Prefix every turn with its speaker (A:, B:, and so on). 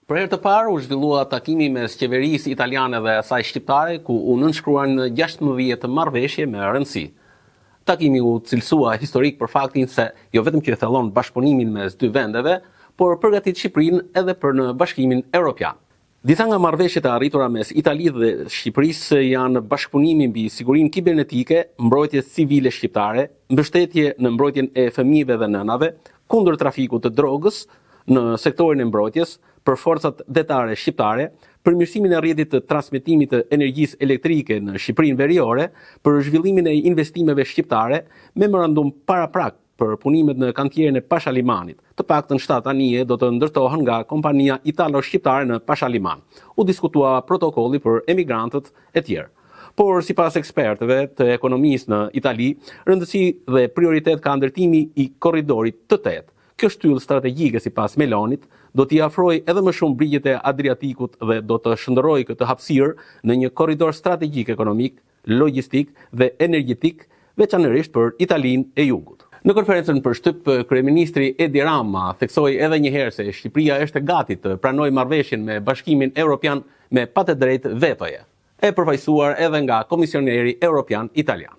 A: Për herë të parë u zhvillua takimi mes qeverisë italiane dhe asaj shqiptare, ku u nënshkruan 16 marrëveshje me rëndësi. Takimi u cilësua historik për faktin se jo vetëm që thellon bashkëpunimin mes dy vendeve, por përgatit Shqipërinë edhe për në Bashkimin Evropian. Disa nga marrëveshjet e arritura mes Italisë dhe Shqipërisë janë bashkëpunimi mbi sigurinë kibernetike, mbrojtje civile shqiptare, mbështetje në mbrojtjen e fëmijëve dhe nënave, kundër trafikut të drogës në sektorin e mbrojtjes, për forcat detare shqiptare, përmirësimin e rrjetit të transmetimit të energjisë elektrike në Shqipërinë Veriore, për zhvillimin e investimeve shqiptare, memorandum paraprak për punimet në kantierin e Pashalimanit. Të paktën 7 anije do të ndërtohen nga kompania italo-shqiptare në Pashaliman. U diskutua protokolli për emigrantët e tjerë. Por sipas ekspertëve të ekonomisë në Itali, rëndësi dhe prioritet ka ndërtimi i korridorit të tetë. Kjo shtyllë strategjike sipas Melonit do t'i afrojë edhe më shumë brigjet e Adriatikut dhe do të shndërrojë këtë hapësirë në një korridor strategjik ekonomik, logjistik dhe energjetik, veçanërisht për Italinë e Jugut. Në konferencën për shtyp, kryeministri Edi Rama theksoi edhe një herë se Shqipëria është e gati të pranojë marrëveshjen me Bashkimin Evropian me patëdrejtë vetoje, e përfaqësuar edhe nga Komisioneri Evropian Italian.